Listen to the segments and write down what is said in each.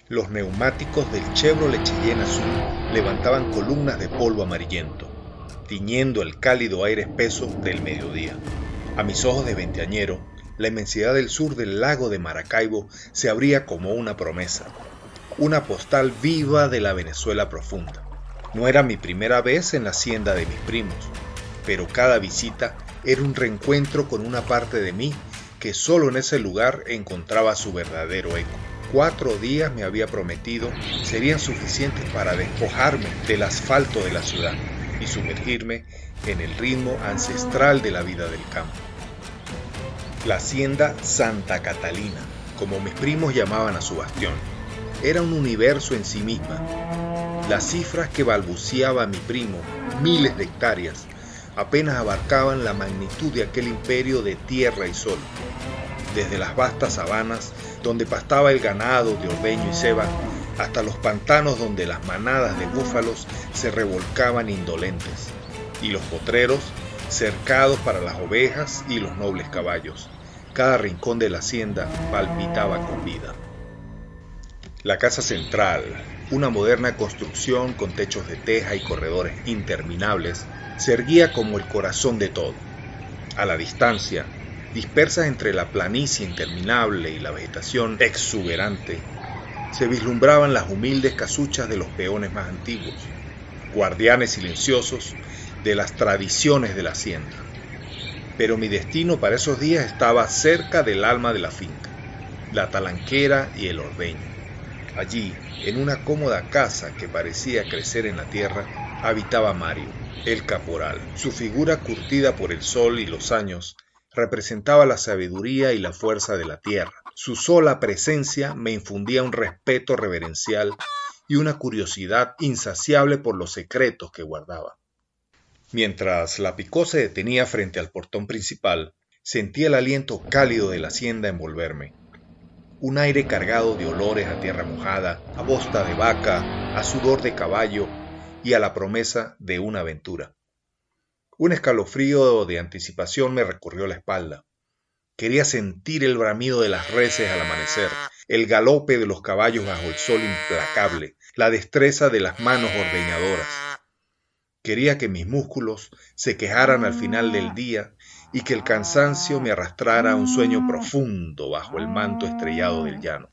Los neumáticos del Chevrolet Cheyenne azul levantaban columnas de polvo amarillento, tiñendo el cálido aire espeso del mediodía. A mis ojos de veinteañero, la inmensidad del sur del lago de Maracaibo se abría como una promesa, una postal viva de la Venezuela profunda. No era mi primera vez en la hacienda de mis primos, pero cada visita era un reencuentro con una parte de mí que solo en ese lugar encontraba su verdadero eco. 4 días me había prometido serían suficientes para despojarme del asfalto de la ciudad y sumergirme en el ritmo ancestral de la vida del campo. La hacienda Santa Catalina, como mis primos llamaban a su bastión, era un universo en sí misma. Las cifras que balbuceaba mi primo, miles de hectáreas, apenas abarcaban la magnitud de aquel imperio de tierra y sol. Desde las vastas sabanas, donde pastaba el ganado de ordeño y ceba, hasta los pantanos donde las manadas de búfalos se revolcaban indolentes, y los potreros cercados para las ovejas y los nobles caballos. Cada rincón de la hacienda palpitaba con vida. La casa central, una moderna construcción con techos de teja y corredores interminables, se erguía como el corazón de todo. A la distancia, dispersas entre la planicie interminable y la vegetación exuberante, se vislumbraban las humildes casuchas de los peones más antiguos, guardianes silenciosos de las tradiciones de la hacienda. Pero mi destino para esos días estaba cerca del alma de la finca, la talanquera y el ordeño. Allí, en una cómoda casa que parecía crecer en la tierra, habitaba Mario, el caporal. Su figura curtida por el sol y los años representaba la sabiduría y la fuerza de la tierra. Su sola presencia me infundía un respeto reverencial y una curiosidad insaciable por los secretos que guardaba. Mientras la picó se detenía frente al portón principal, sentía el aliento cálido de la hacienda envolverme. Un aire cargado de olores a tierra mojada, a bosta de vaca, a sudor de caballo y a la promesa de una aventura. Un escalofrío de anticipación me recorrió la espalda. Quería sentir el bramido de las reses al amanecer, el galope de los caballos bajo el sol implacable, la destreza de las manos ordeñadoras. Quería que mis músculos se quejaran al final del día y que el cansancio me arrastrara a un sueño profundo bajo el manto estrellado del llano.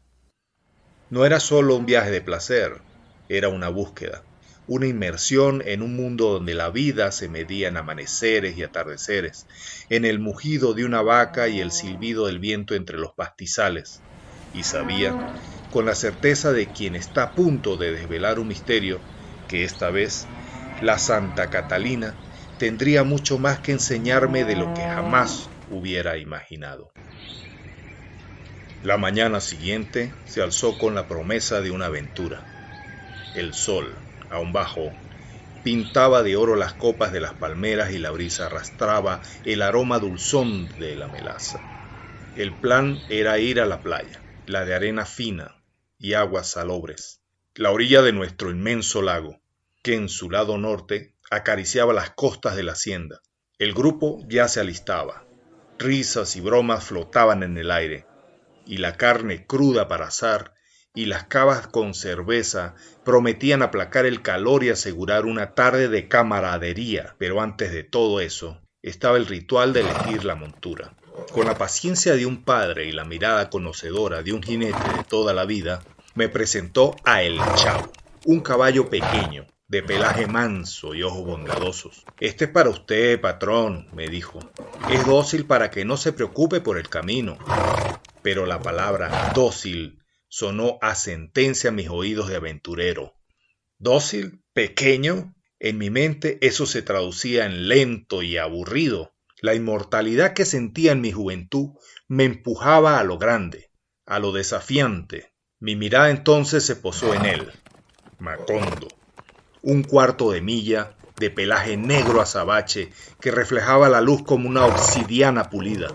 No era solo un viaje de placer, era una búsqueda, una inmersión en un mundo donde la vida se medía en amaneceres y atardeceres, en el mugido de una vaca y el silbido del viento entre los pastizales. Y sabía, con la certeza de quien está a punto de desvelar un misterio, que esta vez la Santa Catalina tendría mucho más que enseñarme de lo que jamás hubiera imaginado. La mañana siguiente se alzó con la promesa de una aventura. El sol, aún bajo, pintaba de oro las copas de las palmeras y la brisa arrastraba el aroma dulzón de la melaza. El plan era ir a la playa, la de arena fina y aguas salobres, la orilla de nuestro inmenso lago, que en su lado norte acariciaba las costas de la hacienda. El grupo ya se alistaba. Risas y bromas flotaban en el aire, y la carne cruda para asar y las cavas con cerveza prometían aplacar el calor y asegurar una tarde de camaradería. Pero antes de todo eso, estaba el ritual de elegir la montura. Con la paciencia de un padre y la mirada conocedora de un jinete de toda la vida, me presentó a El Chavo, un caballo pequeño, de pelaje manso y ojos bondadosos. Este es para usted, patrón, me dijo. Es dócil para que no se preocupe por el camino. Pero la palabra dócil sonó a sentencia a mis oídos de aventurero. ¿Dócil? ¿Pequeño? En mi mente eso se traducía en lento y aburrido. La inmortalidad que sentía en mi juventud me empujaba a lo grande, a lo desafiante. Mi mirada entonces se posó en él, Macondo. Un cuarto de milla, de pelaje negro azabache, que reflejaba la luz como una obsidiana pulida.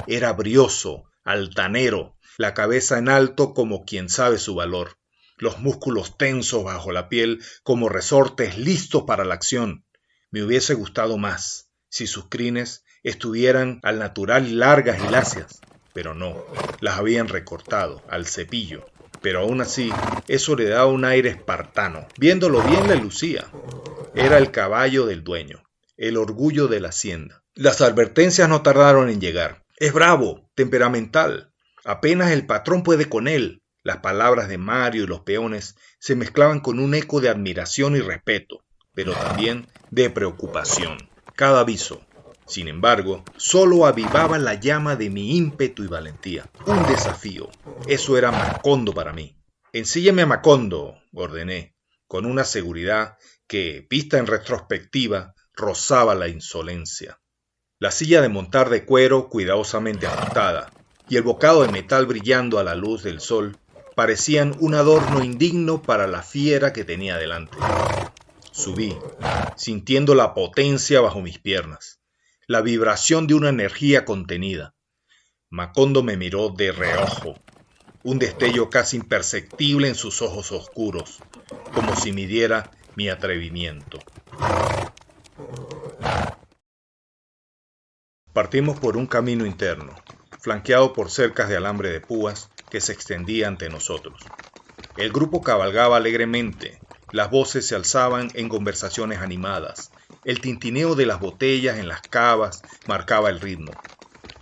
Era brioso, altanero, la cabeza en alto como quien sabe su valor, los músculos tensos bajo la piel como resortes listos para la acción. Me hubiese gustado más si sus crines estuvieran al natural largas y lacias, pero no, las habían recortado al cepillo, pero aún así eso le daba un aire espartano. Viéndolo bien le lucía. Era el caballo del dueño, el orgullo de la hacienda. Las advertencias no tardaron en llegar. Es bravo, temperamental. Apenas el patrón puede con él. Las palabras de Mario y los peones se mezclaban con un eco de admiración y respeto, pero también de preocupación. Cada aviso, sin embargo, solo avivaba la llama de mi ímpetu y valentía. Un desafío. Eso era Macondo para mí. «Ensílleme a Macondo», ordené, con una seguridad que, vista en retrospectiva, rozaba la insolencia. La silla de montar de cuero cuidadosamente ajustada y el bocado de metal brillando a la luz del sol parecían un adorno indigno para la fiera que tenía delante. Subí, sintiendo la potencia bajo mis piernas, la vibración de una energía contenida. Macondo me miró de reojo, un destello casi imperceptible en sus ojos oscuros, como si midiera mi atrevimiento. Partimos por un camino interno, flanqueado por cercas de alambre de púas que se extendía ante nosotros. El grupo cabalgaba alegremente, las voces se alzaban en conversaciones animadas, el tintineo de las botellas en las cavas marcaba el ritmo.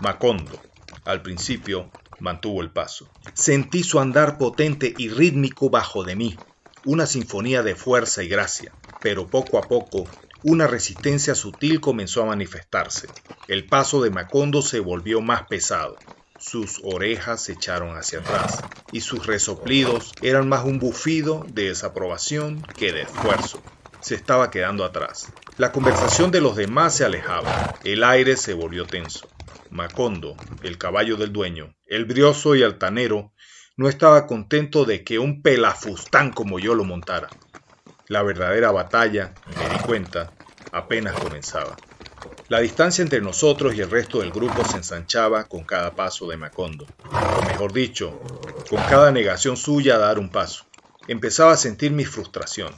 Macondo, al principio, mantuvo el paso. Sentí su andar potente y rítmico bajo de mí, una sinfonía de fuerza y gracia, pero poco a poco una resistencia sutil comenzó a manifestarse. El paso de Macondo se volvió más pesado. Sus orejas se echaron hacia atrás y sus resoplidos eran más un bufido de desaprobación que de esfuerzo. Se estaba quedando atrás. La conversación de los demás se alejaba. El aire se volvió tenso. Macondo, el caballo del dueño, el brioso y altanero, no estaba contento de que un pelafustán como yo lo montara. La verdadera batalla, me di cuenta, apenas comenzaba. La distancia entre nosotros y el resto del grupo se ensanchaba con cada paso de Macondo, o mejor dicho, con cada negación suya a dar un paso. Empezaba a sentir mi frustración.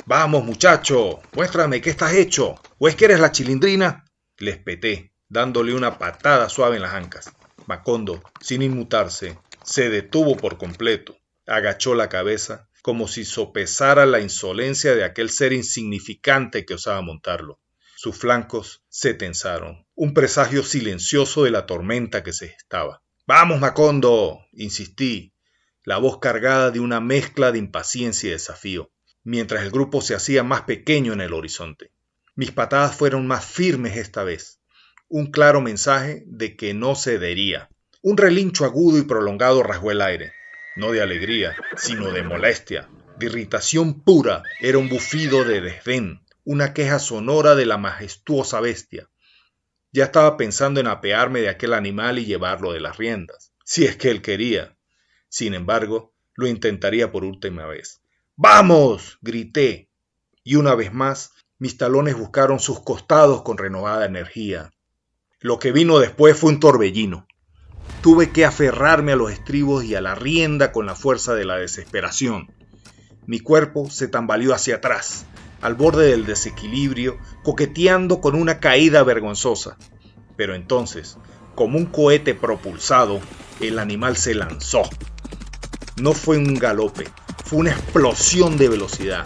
«¡Vamos, muchacho! ¡Muéstrame qué estás hecho! ¿O es que eres la Chilindrina?», le espeté, dándole una patada suave en las ancas. Macondo, sin inmutarse, se detuvo por completo, agachó la cabeza, como si sopesara la insolencia de aquel ser insignificante que osaba montarlo. Sus flancos se tensaron, un presagio silencioso de la tormenta que se gestaba. «¡Vamos, Macondo!», insistí, la voz cargada de una mezcla de impaciencia y desafío, mientras el grupo se hacía más pequeño en el horizonte. Mis patadas fueron más firmes esta vez, un claro mensaje de que no cedería. Un relincho agudo y prolongado rasgó el aire, no de alegría, sino de molestia, de irritación pura. Era un bufido de desdén, una queja sonora de la majestuosa bestia. Ya estaba pensando en apearme de aquel animal y llevarlo de las riendas, si es que él quería. Sin embargo, lo intentaría por última vez. «¡Vamos!», grité, y una vez más mis talones buscaron sus costados con renovada energía. Lo que vino después fue un torbellino. Tuve que aferrarme a los estribos y a la rienda con la fuerza de la desesperación. Mi cuerpo se tambaleó hacia atrás, al borde del desequilibrio, coqueteando con una caída vergonzosa. Pero entonces, como un cohete propulsado, el animal se lanzó. No fue un galope, fue una explosión de velocidad.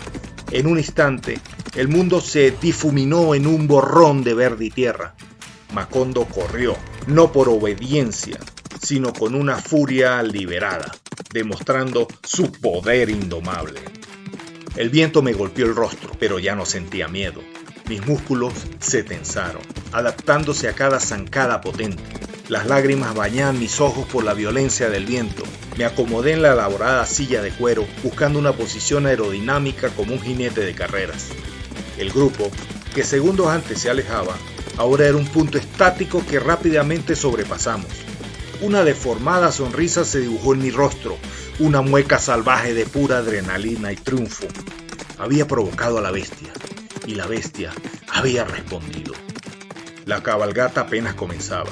En un instante, el mundo se difuminó en un borrón de verde y tierra. Macondo corrió, no por obediencia, sino con una furia liberada, demostrando su poder indomable. El viento me golpeó el rostro, pero ya no sentía miedo. Mis músculos se tensaron, adaptándose a cada zancada potente. Las lágrimas bañaban mis ojos por la violencia del viento. Me acomodé en la elaborada silla de cuero, buscando una posición aerodinámica como un jinete de carreras. El grupo, que segundos antes se alejaba, ahora era un punto estático que rápidamente sobrepasamos. Una deformada sonrisa se dibujó en mi rostro, una mueca salvaje de pura adrenalina y triunfo. Había provocado a la bestia, y la bestia había respondido. La cabalgata apenas comenzaba,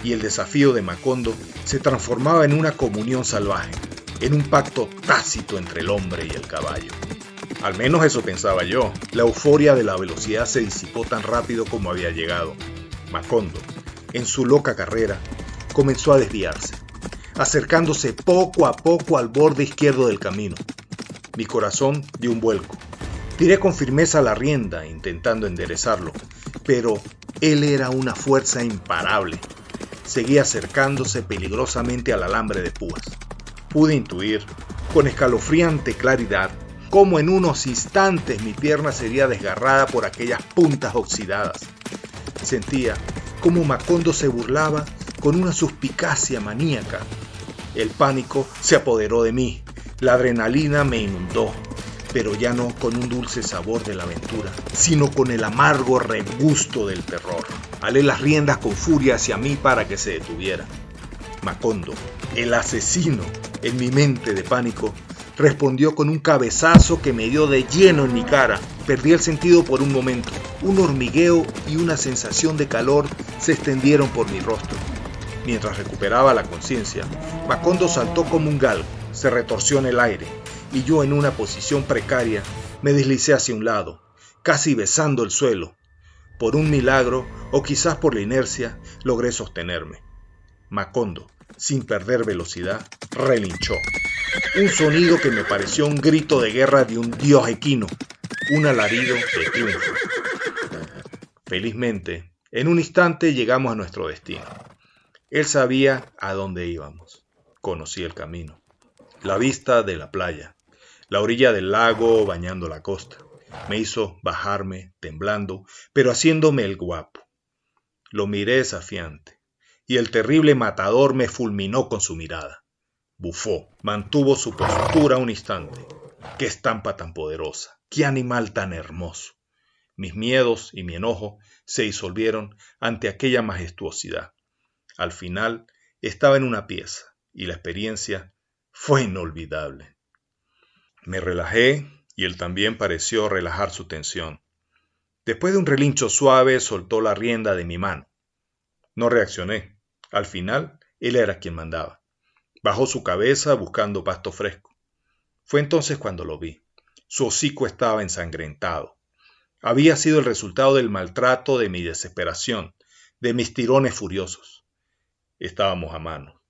y el desafío de Macondo se transformaba en una comunión salvaje, en un pacto tácito entre el hombre y el caballo. Al menos eso pensaba yo. La euforia de la velocidad se disipó tan rápido como había llegado. Macondo, en su loca carrera, comenzó a desviarse. acercándose poco a poco al borde izquierdo del camino. Mi corazón dio un vuelco. Tiré con firmeza la rienda, intentando enderezarlo, pero él era una fuerza imparable. Seguía acercándose peligrosamente al alambre de púas. Pude intuir, con escalofriante claridad, cómo en unos instantes mi pierna sería desgarrada por aquellas puntas oxidadas. Sentía cómo Macondo se burlaba con una suspicacia maníaca. El pánico se apoderó de mí, la adrenalina me inundó, pero ya no con un dulce sabor de la aventura, sino con el amargo regusto del terror. Alé las riendas con furia hacia mí para que se detuviera. Macondo, el asesino, en mi mente de pánico, respondió con un cabezazo que me dio de lleno en mi cara. Perdí el sentido por un momento. Un hormigueo y una sensación de calor se extendieron por mi rostro. Mientras recuperaba la conciencia, Macondo saltó como un galgo, se retorció en el aire, y yo en una posición precaria me deslicé hacia un lado, casi besando el suelo. Por un milagro, o quizás por la inercia, logré sostenerme. Macondo, sin perder velocidad, relinchó. Un sonido que me pareció un grito de guerra de un dios equino, un alarido de triunfo. Felizmente, en un instante llegamos a nuestro destino. Él sabía a dónde íbamos. Conocí el camino. La vista de la playa, la orilla del lago bañando la costa, me hizo bajarme temblando, pero haciéndome el guapo. Lo miré desafiante, y el terrible matador me fulminó con su mirada. Bufó, mantuvo su postura un instante. ¡Qué estampa tan poderosa! ¡Qué animal tan hermoso! Mis miedos y mi enojo se disolvieron ante aquella majestuosidad. Al final estaba en una pieza, y la experiencia fue inolvidable. Me relajé y él también pareció relajar su tensión. Después de un relincho suave, soltó la rienda de mi mano. No reaccioné. Al final, él era quien mandaba. Bajó su cabeza buscando pasto fresco. Fue entonces cuando lo vi. Su hocico estaba ensangrentado. Había sido el resultado del maltrato de mi desesperación, de mis tirones furiosos. Estábamos a mano.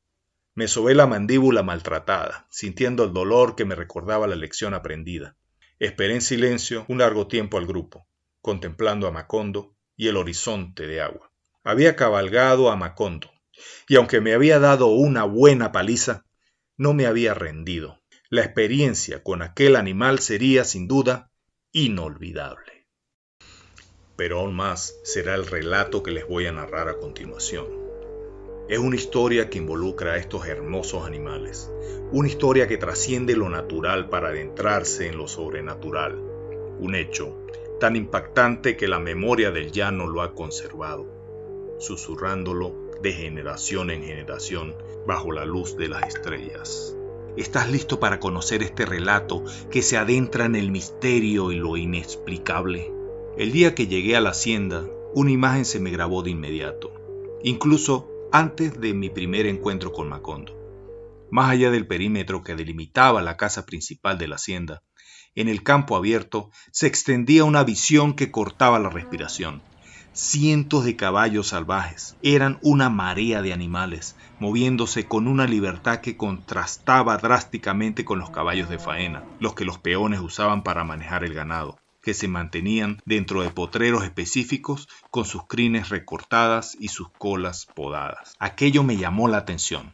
Me sobé la mandíbula maltratada, sintiendo el dolor que me recordaba la lección aprendida. Esperé en silencio un largo tiempo al grupo, contemplando a Macondo y el horizonte de agua. Había cabalgado a Macondo, y aunque me había dado una buena paliza, no me había rendido. La experiencia con aquel animal sería, sin duda, inolvidable. Pero aún más será el relato que les voy a narrar a continuación. Es una historia que involucra a estos hermosos animales, una historia que trasciende lo natural para adentrarse en lo sobrenatural, un hecho tan impactante que la memoria del llano lo ha conservado, susurrándolo de generación en generación bajo la luz de las estrellas. ¿Estás listo para conocer este relato que se adentra en el misterio y lo inexplicable? El día que llegué a la hacienda, una imagen se me grabó de inmediato, incluso antes de mi primer encuentro con Macondo. Más allá del perímetro que delimitaba la casa principal de la hacienda, en el campo abierto se extendía una visión que cortaba la respiración. Cientos de caballos salvajes, eran una marea de animales, moviéndose con una libertad que contrastaba drásticamente con los caballos de faena, los que los peones usaban para manejar el ganado, que se mantenían dentro de potreros específicos con sus crines recortadas y sus colas podadas. Aquello me llamó la atención,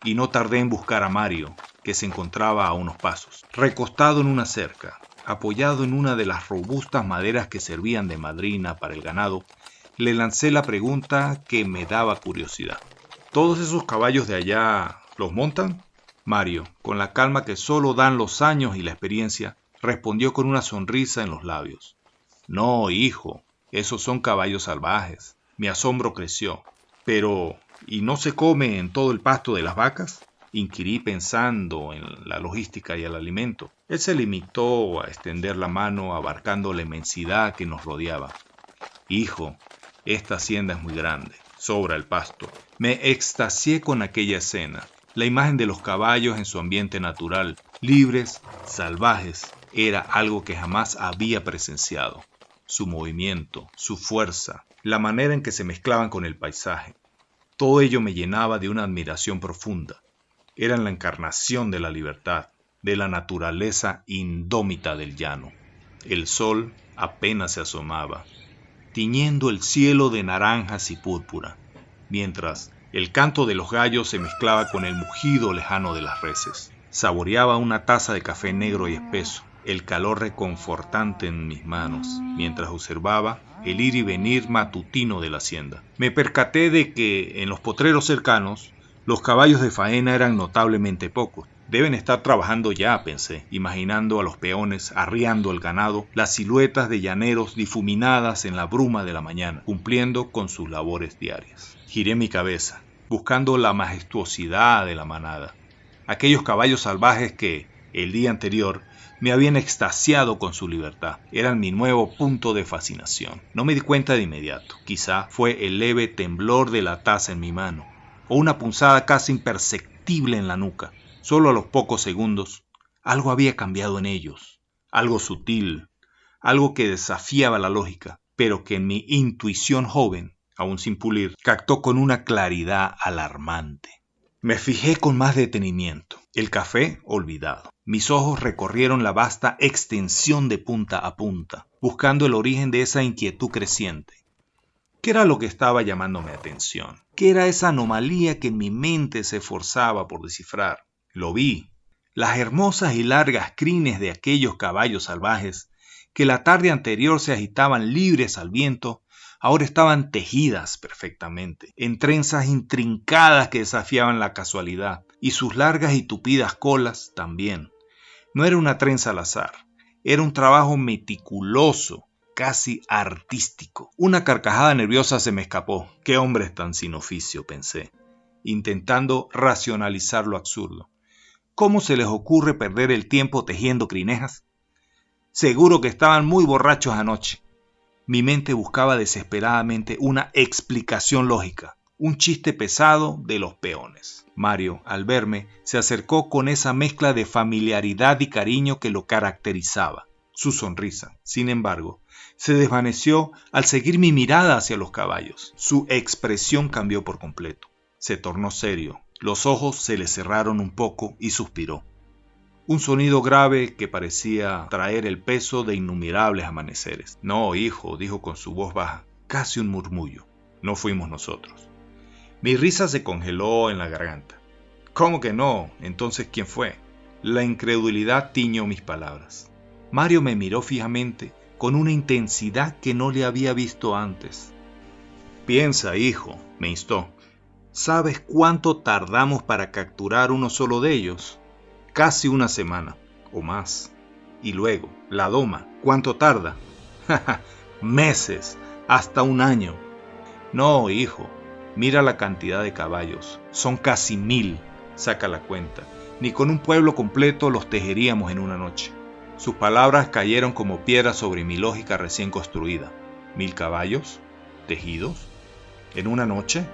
y no tardé en buscar a Mario, que se encontraba a unos pasos, recostado en una cerca, apoyado en una de las robustas maderas que servían de madrina para el ganado. Le lancé la pregunta que me daba curiosidad. ¿Todos esos caballos de allá los montan? Mario, con la calma que solo dan los años y la experiencia, respondió con una sonrisa en los labios. No, hijo, esos son caballos salvajes. Mi asombro creció. Pero, ¿y no se come en todo el pasto de las vacas? Inquirí pensando en la logística y el alimento. Él se limitó a extender la mano abarcando la inmensidad que nos rodeaba. Hijo, esta hacienda es muy grande, sobra el pasto. Me extasié con aquella escena, la imagen de los caballos en su ambiente natural, libres, salvajes, era algo que jamás había presenciado. Su movimiento, su fuerza, la manera en que se mezclaban con el paisaje. Todo ello me llenaba de una admiración profunda. Eran la encarnación de la libertad, de la naturaleza indómita del llano. El sol apenas se asomaba, tiñendo el cielo de naranjas y púrpura, mientras el canto de los gallos se mezclaba con el mugido lejano de las reses. Saboreaba una taza de café negro y espeso, el calor reconfortante en mis manos, mientras observaba el ir y venir matutino de la hacienda. Me percaté de que en los potreros cercanos los caballos de faena eran notablemente pocos. Deben estar trabajando ya, pensé, imaginando a los peones arriando el ganado, las siluetas de llaneros difuminadas en la bruma de la mañana, cumpliendo con sus labores diarias. Giré mi cabeza, buscando la majestuosidad de la manada. Aquellos caballos salvajes que, el día anterior, me habían extasiado con su libertad. Eran mi nuevo punto de fascinación. No me di cuenta de inmediato. Quizá fue el leve temblor de la taza en mi mano, o una punzada casi imperceptible en la nuca. Solo a los pocos segundos, algo había cambiado en ellos. Algo sutil, algo que desafiaba la lógica, pero que en mi intuición joven, aún sin pulir, captó con una claridad alarmante. Me fijé con más detenimiento. El café olvidado. Mis ojos recorrieron la vasta extensión de punta a punta, buscando el origen de esa inquietud creciente. ¿Qué era lo que estaba llamando mi atención? ¿Qué era esa anomalía que en mi mente se esforzaba por descifrar? Lo vi. Las hermosas y largas crines de aquellos caballos salvajes que la tarde anterior se agitaban libres al viento, ahora estaban tejidas perfectamente, en trenzas intrincadas que desafiaban la casualidad, y sus largas y tupidas colas también. No era una trenza al azar, era un trabajo meticuloso, casi artístico. Una carcajada nerviosa se me escapó. ¡Qué hombres tan sin oficio!, pensé, intentando racionalizar lo absurdo. ¿Cómo se les ocurre perder el tiempo tejiendo crinejas? Seguro que estaban muy borrachos anoche. Mi mente buscaba desesperadamente una explicación lógica, un chiste pesado de los peones. Mario, al verme, se acercó con esa mezcla de familiaridad y cariño que lo caracterizaba. Su sonrisa, sin embargo, se desvaneció al seguir mi mirada hacia los caballos. Su expresión cambió por completo. Se tornó serio, los ojos se le cerraron un poco y suspiró. Un sonido grave que parecía traer el peso de innumerables amaneceres. No, hijo, dijo con su voz baja, casi un murmullo. No fuimos nosotros. Mi risa se congeló en la garganta. ¿Cómo que no? Entonces, ¿quién fue? La incredulidad tiñó mis palabras. Mario me miró fijamente con una intensidad que no le había visto antes. Piensa, hijo, me instó. ¿Sabes cuánto tardamos para capturar uno solo de ellos? Casi una semana, o más. Y luego, la doma, ¿cuánto tarda? Meses, hasta un año. No, hijo, mira la cantidad de caballos. Son casi 1000, saca la cuenta. Ni con un pueblo completo los tejeríamos en una noche. Sus palabras cayeron como piedras sobre mi lógica recién construida. 1000 caballos, tejidos, en una noche.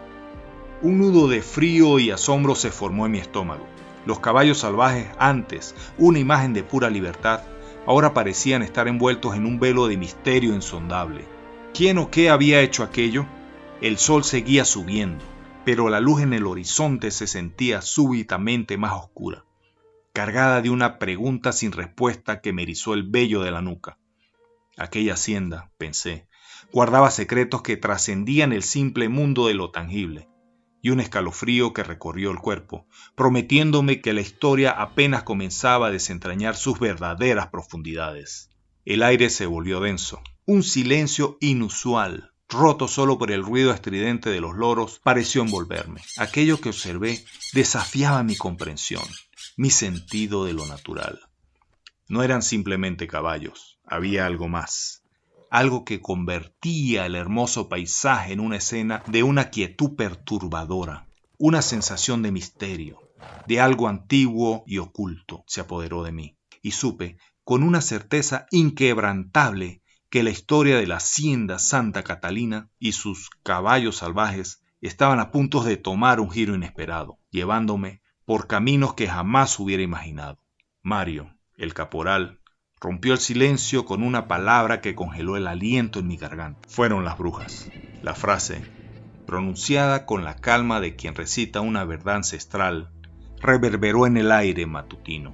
Un nudo de frío y asombro se formó en mi estómago. Los caballos salvajes, antes una imagen de pura libertad, ahora parecían estar envueltos en un velo de misterio insondable. ¿Quién o qué había hecho aquello? El sol seguía subiendo, pero la luz en el horizonte se sentía súbitamente más oscura, cargada de una pregunta sin respuesta que me erizó el vello de la nuca. Aquella hacienda, pensé, guardaba secretos que trascendían el simple mundo de lo tangible, y un escalofrío que recorrió el cuerpo, prometiéndome que la historia apenas comenzaba a desentrañar sus verdaderas profundidades. El aire se volvió denso. Un silencio inusual, roto solo por el ruido estridente de los loros, pareció envolverme. Aquello que observé desafiaba mi comprensión, mi sentido de lo natural. No eran simplemente caballos, había algo más. Algo que convertía el hermoso paisaje en una escena de una quietud perturbadora. Una sensación de misterio, de algo antiguo y oculto, se apoderó de mí. Y supe, con una certeza inquebrantable, que la historia de la hacienda Santa Catalina y sus caballos salvajes estaban a punto de tomar un giro inesperado, llevándome por caminos que jamás hubiera imaginado. Mario, el caporal, rompió el silencio con una palabra que congeló el aliento en mi garganta. Fueron las brujas. La frase, pronunciada con la calma de quien recita una verdad ancestral, reverberó en el aire matutino.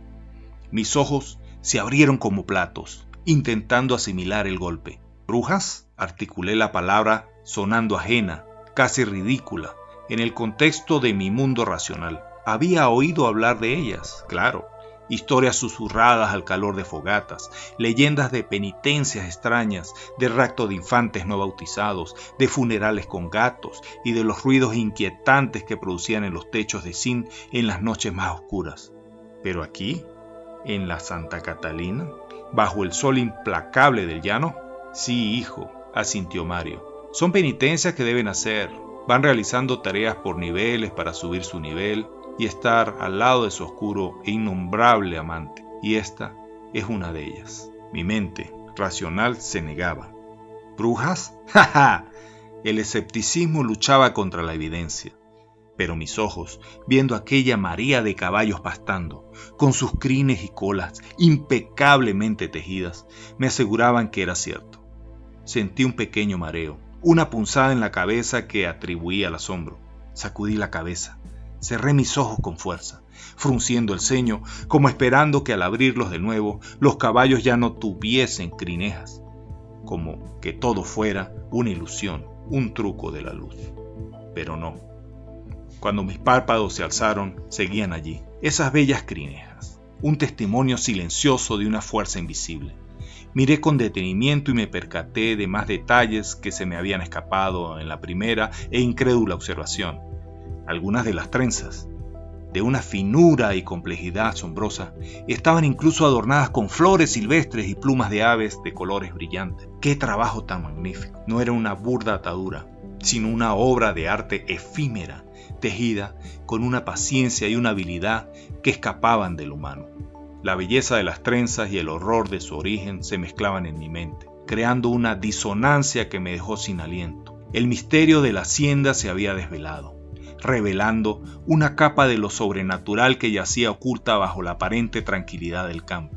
Mis ojos se abrieron como platos, intentando asimilar el golpe. ¿Brujas? Articulé la palabra sonando ajena, casi ridícula, en el contexto de mi mundo racional. Había oído hablar de ellas, claro. Historias susurradas al calor de fogatas, leyendas de penitencias extrañas, de rapto de infantes no bautizados, de funerales con gatos y de los ruidos inquietantes que producían en los techos de zinc en las noches más oscuras. Pero aquí, en la Santa Catalina, bajo el sol implacable del llano, sí, hijo, asintió Mario. Son penitencias que deben hacer. Van realizando tareas por niveles para subir su nivel y estar al lado de su oscuro e innombrable amante. Y esta es una de ellas. Mi mente racional se negaba. ¿Brujas? ¡Ja, ja! El escepticismo luchaba contra la evidencia. Pero mis ojos, viendo aquella marea de caballos pastando, con sus crines y colas impecablemente tejidas, me aseguraban que era cierto. Sentí un pequeño mareo, una punzada en la cabeza que atribuí al asombro. Sacudí la cabeza, cerré mis ojos con fuerza, frunciendo el ceño, como esperando que al abrirlos de nuevo, los caballos ya no tuviesen crinejas, como que todo fuera una ilusión, un truco de la luz. Pero no. Cuando mis párpados se alzaron, seguían allí, esas bellas crinejas, un testimonio silencioso de una fuerza invisible. Miré con detenimiento y me percaté de más detalles que se me habían escapado en la primera e incrédula observación. Algunas de las trenzas, de una finura y complejidad asombrosa, estaban incluso adornadas con flores silvestres y plumas de aves de colores brillantes. ¡Qué trabajo tan magnífico! No era una burda atadura, sino una obra de arte efímera, tejida con una paciencia y una habilidad que escapaban del humano. La belleza de las trenzas y el horror de su origen se mezclaban en mi mente, creando una disonancia que me dejó sin aliento. El misterio de la hacienda se había desvelado, revelando una capa de lo sobrenatural que yacía oculta bajo la aparente tranquilidad del campo.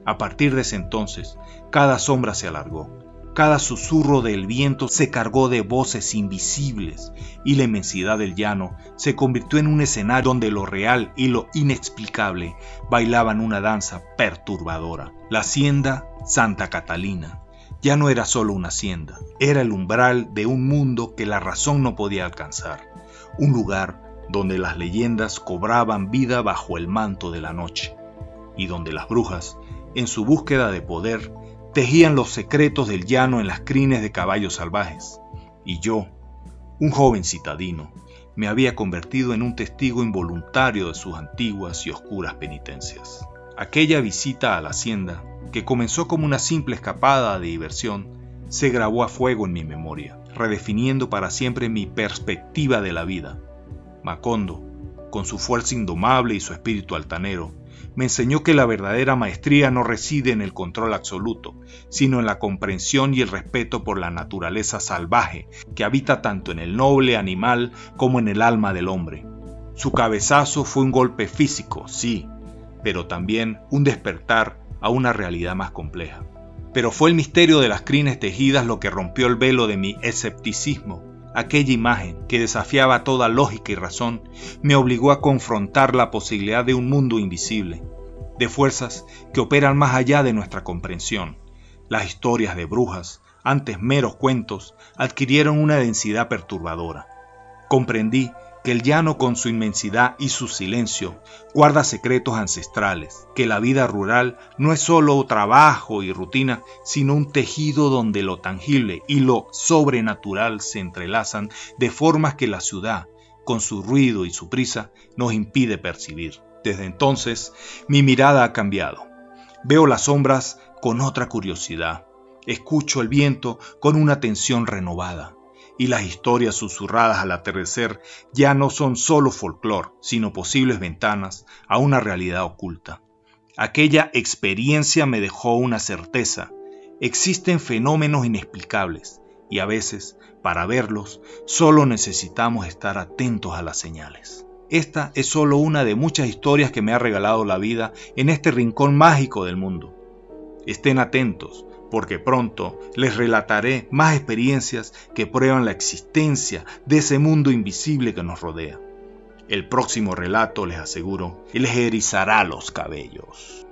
A partir de ese entonces, cada sombra se alargó, cada susurro del viento se cargó de voces invisibles y la inmensidad del llano se convirtió en un escenario donde lo real y lo inexplicable bailaban una danza perturbadora. La hacienda Santa Catalina ya no era solo una hacienda, era el umbral de un mundo que la razón no podía alcanzar, un lugar donde las leyendas cobraban vida bajo el manto de la noche y donde las brujas, en su búsqueda de poder, tejían los secretos del llano en las crines de caballos salvajes, y yo, un joven citadino, me había convertido en un testigo involuntario de sus antiguas y oscuras penitencias. Aquella visita a la hacienda, que comenzó como una simple escapada de diversión, se grabó a fuego en mi memoria, redefiniendo para siempre mi perspectiva de la vida. Macondo, con su fuerza indomable y su espíritu altanero, me enseñó que la verdadera maestría no reside en el control absoluto, sino en la comprensión y el respeto por la naturaleza salvaje que habita tanto en el noble animal como en el alma del hombre. Su cabezazo fue un golpe físico, sí, pero también un despertar a una realidad más compleja. Pero fue el misterio de las crines tejidas lo que rompió el velo de mi escepticismo. Aquella imagen, que desafiaba toda lógica y razón, me obligó a confrontar la posibilidad de un mundo invisible, de fuerzas que operan más allá de nuestra comprensión. Las historias de brujas, antes meros cuentos, adquirieron una densidad perturbadora. Comprendí que el llano con su inmensidad y su silencio guarda secretos ancestrales, que la vida rural no es solo trabajo y rutina, sino un tejido donde lo tangible y lo sobrenatural se entrelazan de formas que la ciudad, con su ruido y su prisa, nos impide percibir. Desde entonces, mi mirada ha cambiado. Veo las sombras con otra curiosidad, escucho el viento con una atención renovada. Y las historias susurradas al atardecer ya no son solo folclore, sino posibles ventanas a una realidad oculta. Aquella experiencia me dejó una certeza. Existen fenómenos inexplicables y a veces, para verlos, solo necesitamos estar atentos a las señales. Esta es solo una de muchas historias que me ha regalado la vida en este rincón mágico del mundo. Estén atentos, porque pronto les relataré más experiencias que prueban la existencia de ese mundo invisible que nos rodea. El próximo relato, les aseguro, les erizará los cabellos.